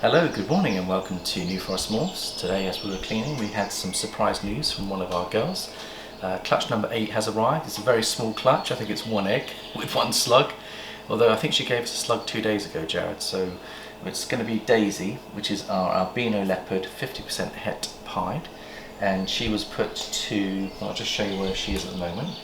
Hello, good morning and welcome to New Forest Morphs. Today as we were cleaning we had some surprise news from one of our girls. Clutch number 8 has arrived. It's a very small clutch, I think it's one egg with one slug. Although I think she gave us a slug 2 days ago, Jared, so it's going to be Daisy, which is our albino leopard 50% het pied. And she was put to, I'll just show you where she is at the moment.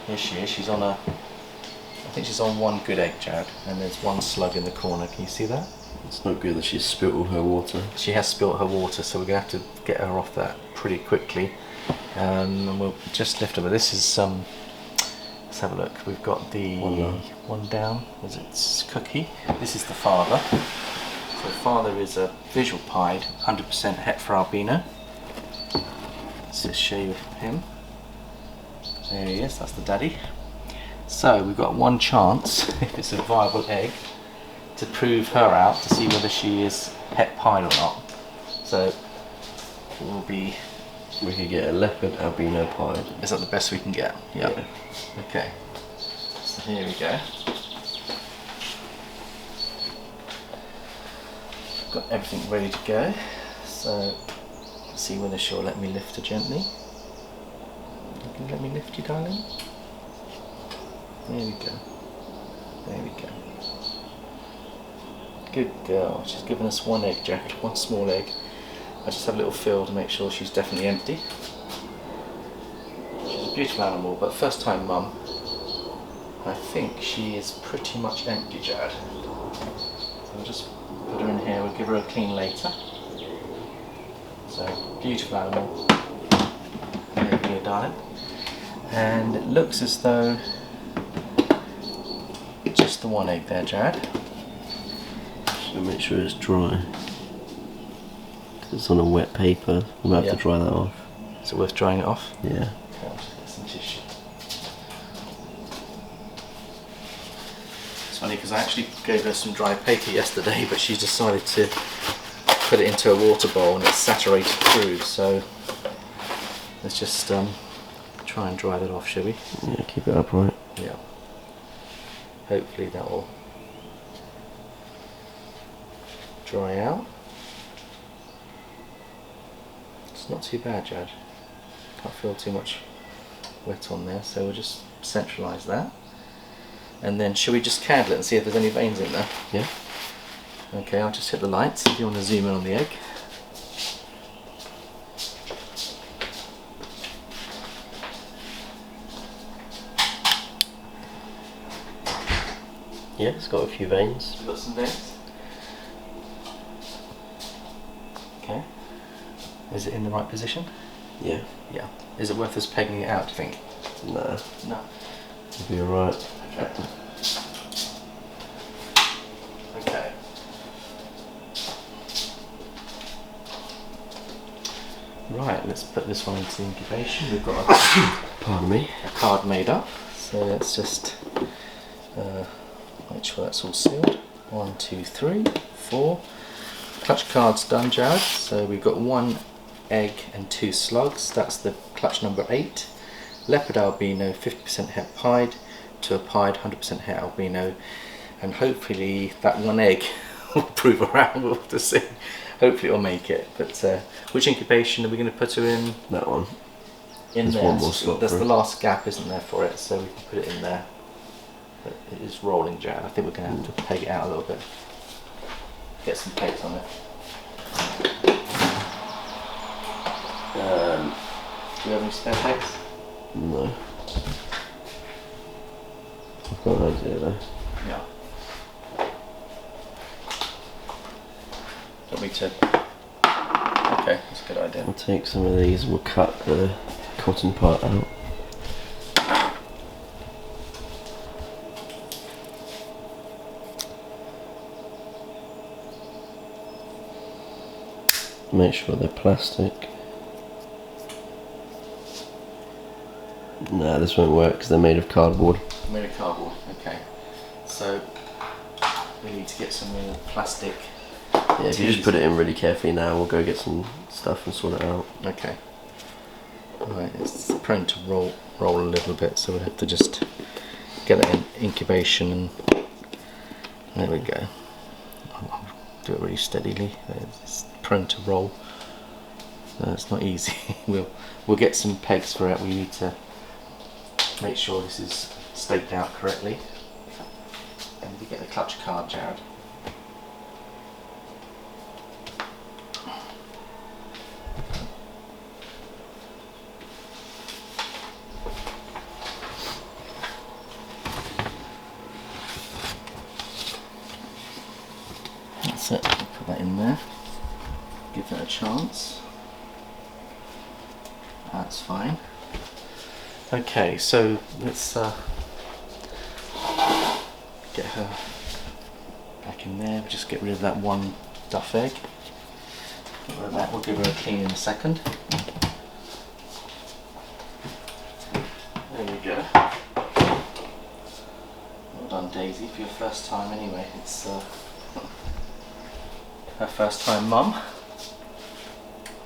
Here she is, she's on a, I think she's on one good egg, Jared, and there's one slug in the corner, can you see that? It's not good that she's spilt all her water. She has spilt her water, so we're going to have to get her off that pretty quickly. And we'll just lift her, but this is, let's have a look, we've got the one down, is it Cookie? This is the father. So father is a visual pied, 100% het for albino. Let's just show you him. There he is, that's the daddy. So we've got one chance, if it's a viable egg, to prove her out to see whether she is het pied or not. So we'll be. We could get a leopard albino pied. Is that the best we can get? Yep. Yeah. Okay. So here we go. Got everything ready to go. So let's see whether she'll let me lift her gently. Can you let me lift you, darling? There we go. There we go. Good girl. She's given us one egg, Jack, one small egg. I just have a little feel to make sure she's definitely empty. She's a beautiful animal, but first time mum. I think she is pretty much empty, Jared. So we'll just put her in here, we'll give her a clean later. So, beautiful animal. There you go, darling. And it looks as though just the one egg there, Jared. So make sure it's dry. It's on a wet paper. We might have to dry that off. Is it worth drying it off? Yeah. Okay, I'll just get some tissue. It's funny because I actually gave her some dry paper yesterday, but she decided to put it into a water bowl and it's saturated through. So let's just try and dry that off, shall we? Yeah, keep it upright. Yeah. Hopefully that will dry out. It's not too bad, Judge. Can't feel too much wet on there, so we'll just centralise that. And then shall we just candle it and see if there's any veins in there? Yeah. Okay, I'll just hit the lights if you want to zoom in on the egg. Yeah, it's got a few veins. We've got some veins. Okay. Is it in the right position? Yeah. Yeah. Is it worth us pegging it out, do you think? Nah. No. It'll be alright. Okay. Okay. Right, let's put this one into incubation. We've got Pardon me. a card made up, so let's just make sure that's all sealed. 1, 2, 3, 4. Clutch card's done, Jared. So we've got one egg and 2 slugs. That's the clutch number 8. Leopard albino, 50% het pied to a pied 100% het albino, and hopefully that one egg will prove her out. We'll have to see. Hopefully it'll make it. But which incubation are we going to put her in? That one. In There's there. one more slot. There's the last gap, isn't there, for it? So we can put it in there. But it is rolling, Jared. I think we're going to have to peg it out a little bit. Get some pegs on it. Do you have any spare pegs? No. I've got an idea though. Yeah. Want me to? Okay, that's a good idea. I'll take some of these and we'll cut the cotton part out. Make sure they're plastic. Nah, this won't work because they're made of cardboard. Made of cardboard, okay. So we need to get some more plastic. Yeah, if you just put it in really carefully now, we'll go get some stuff and sort it out. Okay. Right, it's prone to roll a little bit, so we'll have to just get it in incubation and there we go. I'll do it really steadily. It's prone to roll, so it's not easy. We'll get some pegs for it. We need to make sure this is staked out correctly. And we get the clutch card, Jared. That's it, put that in there, give that a chance. That's fine. Okay, so let's get her back in there. We'll just get rid of that one duff egg. Get rid of that, we'll give her a clean in a second. There we go. Well done, Daisy, for your first time anyway. It's her first time mum.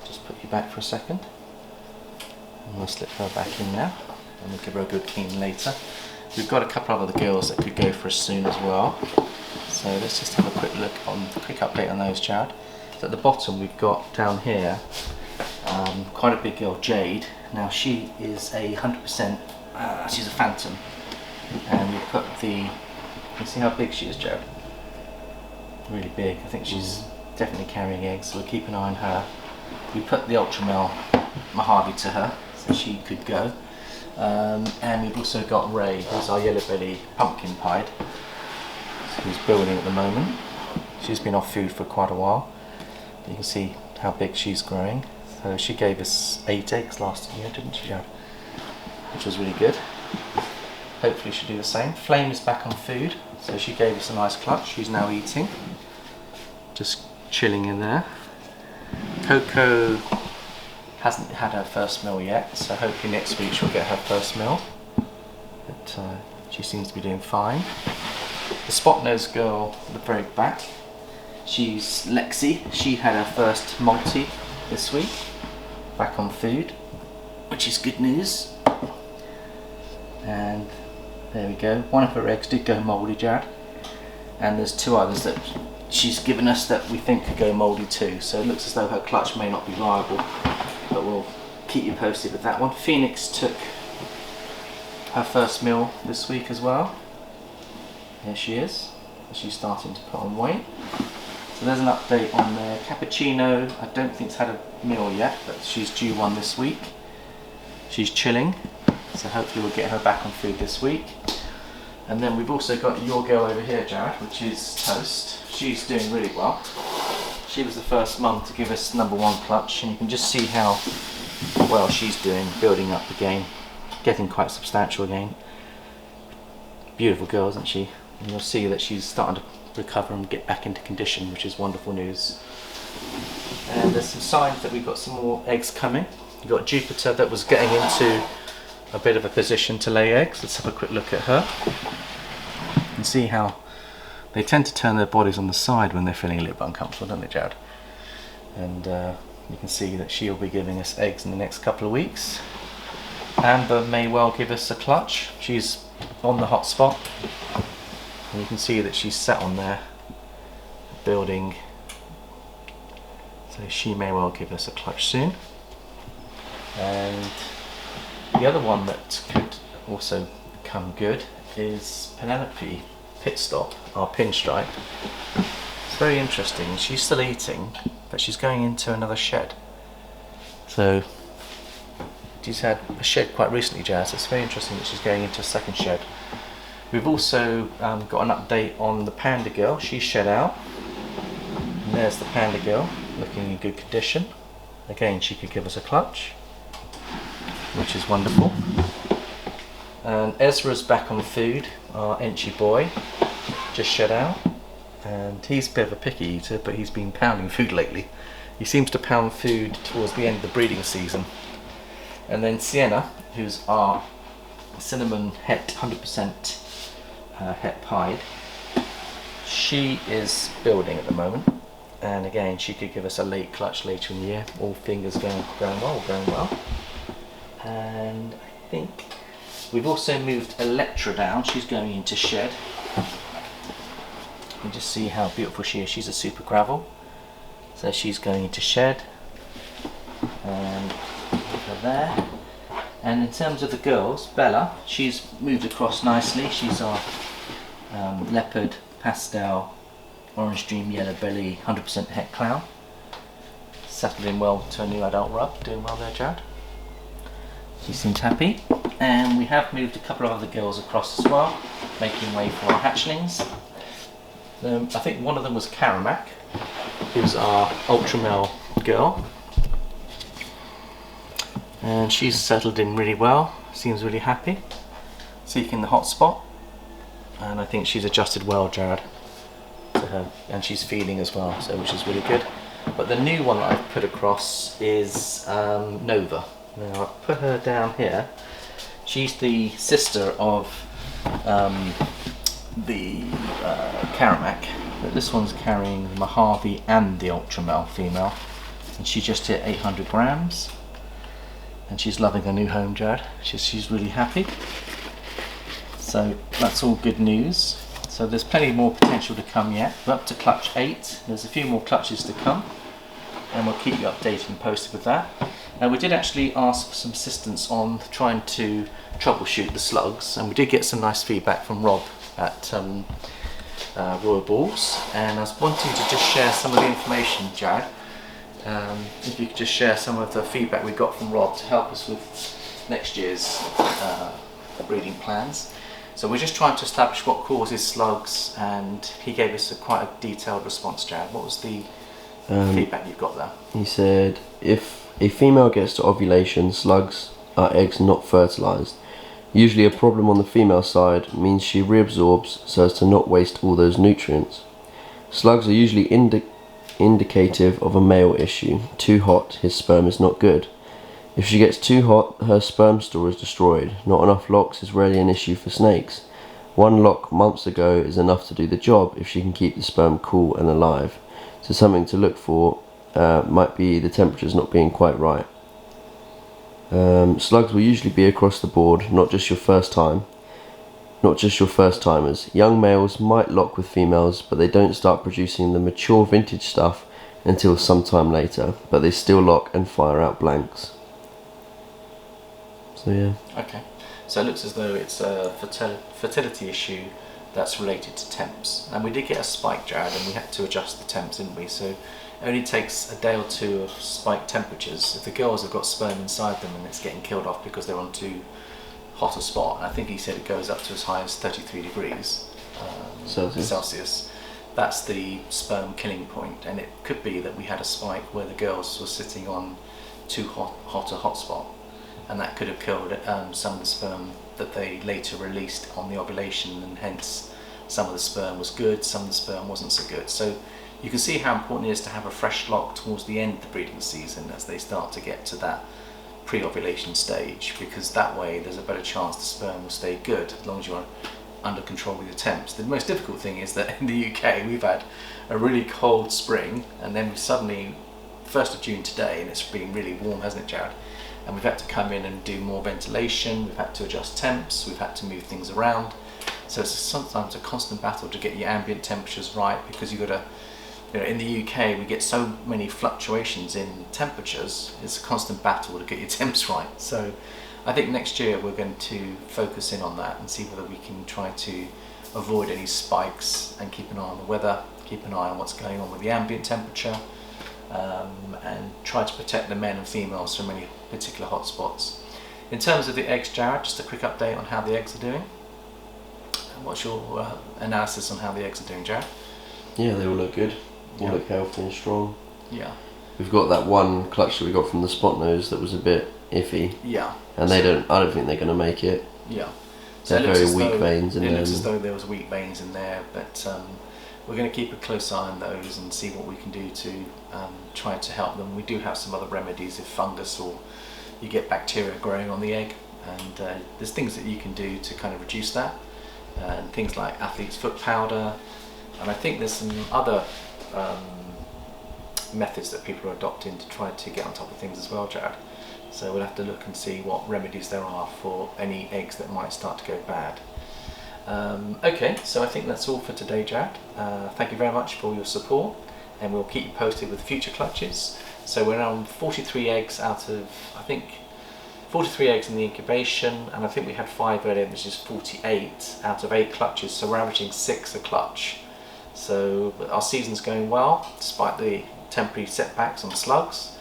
Just put you back for a second. And we'll slip her back in now. And we'll give her a good clean later. We've got a couple of other girls that could go for us soon as well. So let's just have a quick update on those, Jared. So at the bottom we've got down here quite a big girl, Jade. Now she is a 100%, she's a phantom. And we put you can see how big she is, Jared? Really big. I think she's definitely carrying eggs, so we'll keep an eye on her. We put the ultra male Mojave to her, so she could go. And we've also got Ray, who's our yellow belly pumpkin pied, who's building at the moment. She's been off food for quite a while. You can see how big she's growing. So she gave us 8 eggs last year, didn't she, Jared? Which was really good. Hopefully she'll do the same. Flame is back on food, so she gave us a nice clutch. She's now eating, just chilling in there. Coco hasn't had her first meal yet, so hopefully next week she'll get her first meal. But she seems to be doing fine. The spot nose girl at the very back, she's Lexi. She had her first multi this week, back on food, which is good news. And there we go. One of her eggs did go mouldy, Jared, and there's 2 others that she's given us that we think could go mouldy too. So it looks as though her clutch may not be viable, but we'll keep you posted with that one. Phoenix took her first meal this week as well. Here she is. She's starting to put on weight. So there's an update on there. Cappuccino, I don't think it's had a meal yet, but she's due one this week. She's chilling, so hopefully we'll get her back on food this week. And then we've also got your girl over here, Jared, which is Toast. She's doing really well. She was the first mum to give us #1 clutch, and you can just see how well she's doing, building up the game, getting quite substantial again. Beautiful girl, isn't she? And you'll see that she's starting to recover and get back into condition, which is wonderful news. And there's some signs that we've got some more eggs coming. We've got Jupiter that was getting into a bit of a position to lay eggs. Let's have a quick look at her. You can see how they tend to turn their bodies on the side when they're feeling a little bit uncomfortable, don't they, Jared? And you can see that she'll be giving us eggs in the next couple of weeks. Amber may well give us a clutch. She's on the hot spot, and you can see that she's sat on there building, so she may well give us a clutch soon. And the other one that could also become good is Penelope Pitstop, our pinstripe. It's very interesting. She's still eating, but she's going into another shed. So she's had a shed quite recently, Jazz. So it's very interesting that she's going into a second shed. We've also got an update on the panda girl. She's shed out. And there's the panda girl, looking in good condition. Again, she could give us a clutch, which is wonderful. And Ezra's back on food, our Enchy boy, just shed out. And he's a bit of a picky eater, but he's been pounding food lately. He seems to pound food towards the end of the breeding season. And then Sienna, who's our cinnamon het 100% het pied, she is building at the moment. And again, she could give us a late clutch later in the year. All fingers going well. And I think we've also moved Electra down. She's going into shed. You just see how beautiful she is. She's a super gravel. So she's going into shed. And over there. And in terms of the girls, Bella, she's moved across nicely. She's our leopard pastel orange dream yellow belly 100% het clown. Settled in well to a new adult rub. Doing well there, Jared. She seems happy. And we have moved a couple of other girls across as well, making way for our hatchlings. I think one of them was Karamak, who's our ultra male girl. And she's settled in really well, seems really happy, seeking the hot spot. And I think she's adjusted well, Jared, to her, and she's feeding as well, so which is really good. But the new one that I've put across is Nova. Now I've put her down here. She's the sister of the Karamak, but this one's carrying the Mojave and the ultra male female, and she just hit 800 grams. And she's loving her new home, Jared. She's really happy. So that's all good news. So there's plenty more potential to come yet. We're up to clutch 8. There's a few more clutches to come, and we'll keep you updated and posted with that. And we did actually ask for some assistance on trying to troubleshoot the slugs, and we did get some nice feedback from Rob at Royal Balls. And I was wanting to just share some of the information, Jared. If you could just share some of the feedback we got from Rob to help us with next year's breeding plans. So we're just trying to establish what causes slugs, and he gave us quite a detailed response, Jared. What was the feedback you've got there? He said if a female gets to ovulation, slugs are eggs not fertilised. Usually a problem on the female side means she reabsorbs so as to not waste all those nutrients. Slugs are usually indicative of a male issue. Too hot, his sperm is not good. If she gets too hot, her sperm store is destroyed. Not enough locks is rarely an issue for snakes. One lock months ago is enough to do the job if she can keep the sperm cool and alive. So something to look for might be the temperatures not being quite right. Slugs will usually be across the board, not just your first timers. Young males might lock with females, but they don't start producing the mature vintage stuff until sometime later, but they still lock and fire out blanks. So yeah. Okay, so it looks as though it's a fertility issue that's related to temps, and we did get a spike, Jared, and we had to adjust the temps, didn't we? So it only takes a day or two of spike temperatures. If the girls have got sperm inside them and it's getting killed off because they're on too hot a spot, and I think he said it goes up to as high as 33 degrees Celsius. That's the sperm killing point, and it could be that we had a spike where the girls were sitting on too hot a hot spot, and that could have killed some of the sperm that they later released on the ovulation, and hence some of the sperm was good, some of the sperm wasn't so good. So you can see how important it is to have a fresh lock towards the end of the breeding season as they start to get to that pre-ovulation stage, because that way there's a better chance the sperm will stay good as long as you're under control with your temps. The most difficult thing is that in the UK we've had a really cold spring, and then we suddenly, 1st of June today, and it's been really warm, hasn't it, Jared? And we've had to come in and do more ventilation, we've had to adjust temps, we've had to move things around. So it's sometimes a constant battle to get your ambient temperatures right, because you've got to, in the UK we get so many fluctuations in temperatures, it's a constant battle to get your temps right. So I think next year we're going to focus in on that and see whether we can try to avoid any spikes and keep an eye on the weather, keep an eye on what's going on with the ambient temperature, and try to protect the men and females from any particular hot spots. In terms of the eggs, Jared, just a quick update on how the eggs are doing. What's your analysis on how the eggs are doing, Jared? Yeah, they all look good. All look healthy and strong. Yeah. We've got that one clutch that we got from the spot nose that was a bit iffy. Yeah. And I don't think they're going to make it. Yeah. So they're very weak veins in them. It looks as though there was weak veins in there, but we're going to keep a close eye on those and see what we can do to try to help them. We do have some other remedies if fungus or you get bacteria growing on the egg, and there's things that you can do to kind of reduce that, and things like athlete's foot powder, and I think there's some other methods that people are adopting to try to get on top of things as well, Jared. So we'll have to look and see what remedies there are for any eggs that might start to go bad. Okay, so I think that's all for today, Jared. Thank you very much for your support, and we'll keep you posted with future clutches. So we're on 43 eggs out of, I think, 43 eggs in the incubation, and I think we had 5 earlier, which is 48 out of 8 clutches, so we're averaging 6 a clutch. So our season's going well, despite the temporary setbacks on slugs.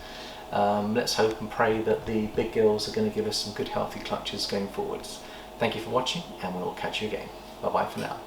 Let's hope and pray that the big girls are going to give us some good healthy clutches going forwards. Thank you for watching, and we'll catch you again. Bye bye for now.